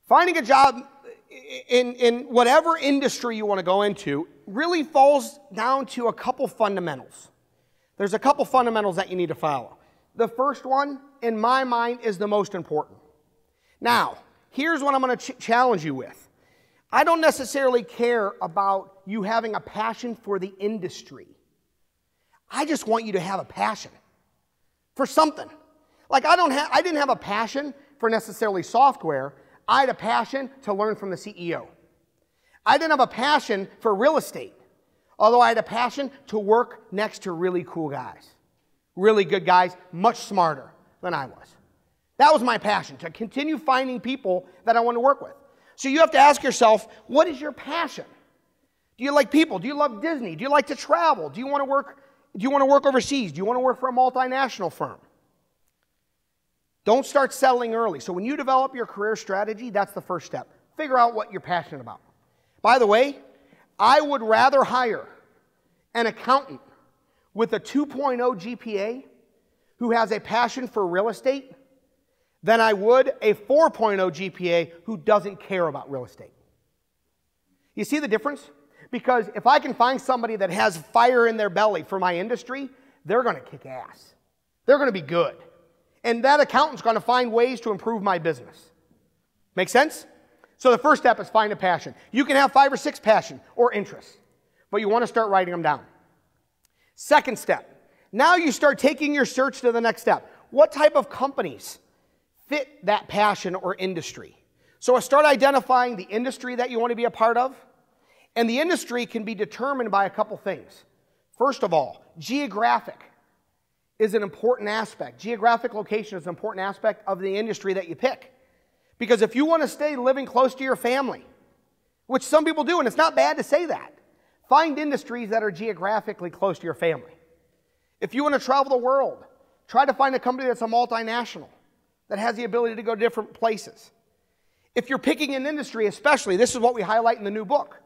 Finding a job in whatever industry you want to go into really falls down to a couple fundamentals. There's a couple fundamentals that you need to follow. The first one, in my mind, is the most important. Now, here's what I'm going to challenge you with. I don't necessarily care about you having a passion for the industry. I just want you to have a passion for something. Like I didn't have a passion for necessarily software. I had a passion to learn from the CEO. I didn't have a passion for real estate, although I had a passion to work next to really cool guys, really good guys, much smarter than I was. That was my passion, to continue finding people that I want to work with. So you have to ask yourself, what is your passion? Do you like people? Do you love Disney? Do you like to travel? Do you want to work overseas? Do you want to work for a multinational firm? Don't start settling early. So when you develop your career strategy, that's the first step. Figure out what you're passionate about. By the way, I would rather hire an accountant with a 2.0 GPA who has a passion for real estate than I would a 4.0 GPA who doesn't care about real estate. You see the difference? Because if I can find somebody that has fire in their belly for my industry, they're going to kick ass. They're going to be good. And that accountant's going to find ways to improve my business. Make sense? So the first step is find a passion. You can have 5 or 6 passion or interests, but you want to start writing them down. Second step, now you start taking your search to the next step. What type of companies fit that passion or industry? So start identifying the industry that you want to be a part of, and the industry can be determined by a couple things. First of all, geographic is an important aspect. Geographic location is an important aspect of the industry that you pick. Because if you want to stay living close to your family, which some people do, and it's not bad to say that, find industries that are geographically close to your family. If you want to travel the world, try to find a company that's a multinational, that has the ability to go to different places. If you're picking an industry, especially, this is what we highlight in the new book,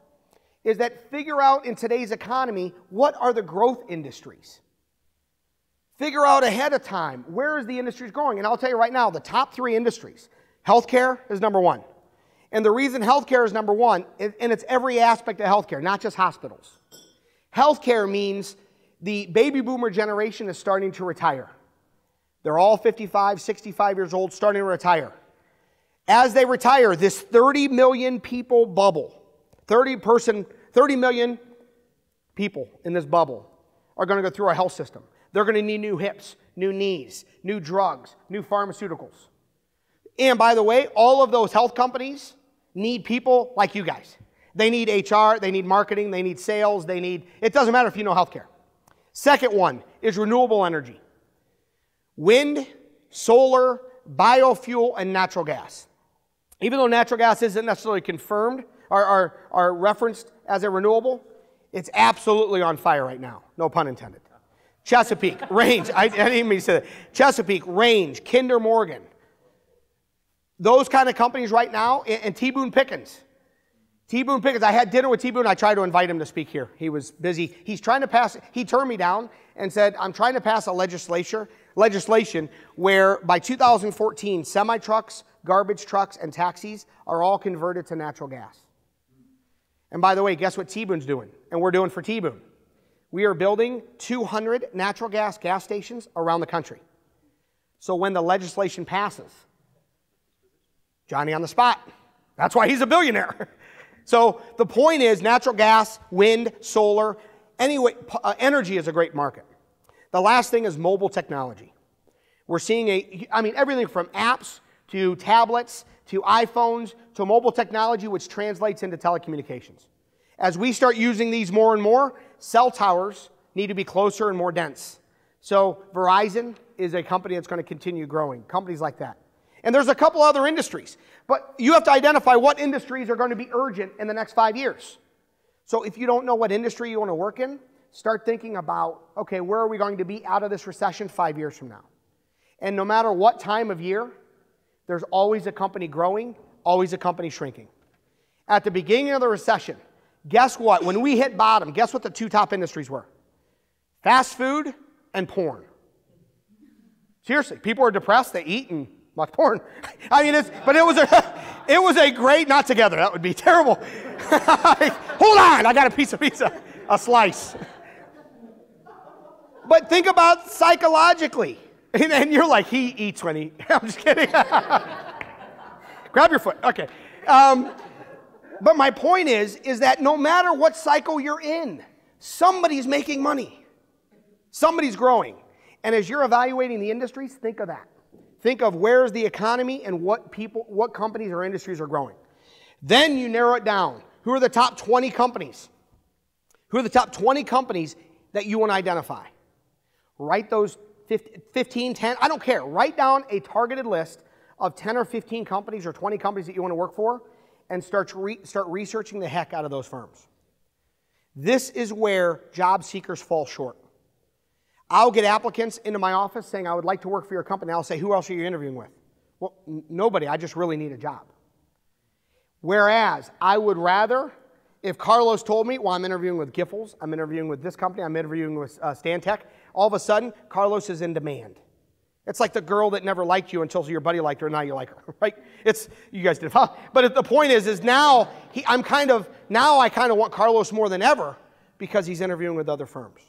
is that figure out in today's economy, what are the growth industries? Figure out ahead of time, where is the industries growing? And I'll tell you right now, the top 3 industries, healthcare is number 1. And the reason healthcare is number 1, and it's every aspect of healthcare, not just hospitals. Healthcare means the baby boomer generation is starting to retire. They're all 55, 65 years old, starting to retire. As they retire, this 30 million people bubble, 30 million people in this bubble are going to go through our health system. They're going to need new hips, new knees, new drugs, new pharmaceuticals. And by the way, all of those health companies need people like you guys. They need HR, they need marketing, they need sales, it doesn't matter if you know healthcare. Second one is renewable energy. Wind, solar, biofuel, and natural gas. Even though natural gas isn't necessarily confirmed or referenced as a renewable, it's absolutely on fire right now. No pun intended. Chesapeake, Range, I didn't even mean to say that. Chesapeake, Range, Kinder Morgan. Those kind of companies right now, and T. Boone Pickens. T. Boone Pickens, I had dinner with T. Boone. I tried to invite him to speak here. He was busy. He turned me down and said, I'm trying to pass a legislation where by 2014, semi-trucks, garbage trucks, and taxis are all converted to natural gas. And by the way, guess what T. Boone's doing? And we're doing for T. Boone. We are building 200 natural gas stations around the country. So when the legislation passes, Johnny on the spot. That's why he's a billionaire. So the point is natural gas, wind, solar, anyway, energy is a great market. The last thing is mobile technology. We're seeing everything from apps to tablets to iPhones to mobile technology, which translates into telecommunications. As we start using these more and more, cell towers need to be closer and more dense. So Verizon is a company that's going to continue growing, companies like that. And there's a couple other industries, but you have to identify what industries are going to be urgent in the next 5 years. So if you don't know what industry you want to work in, start thinking about, okay, where are we going to be out of this recession 5 years from now? And no matter what time of year, there's always a company growing, always a company shrinking. At the beginning of the recession, guess what? When we hit bottom, guess what the 2 top industries were? Fast food and porn. Seriously, people are depressed, they eat and Watch porn. I mean, but it was a great, not together, that would be terrible. Hold on, I got a piece of pizza, a slice. But think about psychologically. And you're like, he eats when he, I'm just kidding. Grab your foot, okay. But my point is that no matter what cycle you're in, somebody's making money. Somebody's growing. And as you're evaluating the industries, think of that. Think of where's the economy and what companies or industries are growing. Then you narrow it down. Who are the top 20 companies? Who are the top 20 companies that you want to identify? Write those 15, 10, I don't care. Write down a targeted list of 10 or 15 companies or 20 companies that you want to work for and start researching the heck out of those firms. This is where job seekers fall short. I'll get applicants into my office saying, I would like to work for your company. I'll say, who else are you interviewing with? Well, nobody. I just really need a job. Whereas I would rather, if Carlos told me, well, I'm interviewing with Giffords, I'm interviewing with this company, I'm interviewing with Stantec, all of a sudden, Carlos is in demand. It's like the girl that never liked you until your buddy liked her, and now you like her, right? You guys did fine. But the point is now I kind of want Carlos more than ever because he's interviewing with other firms.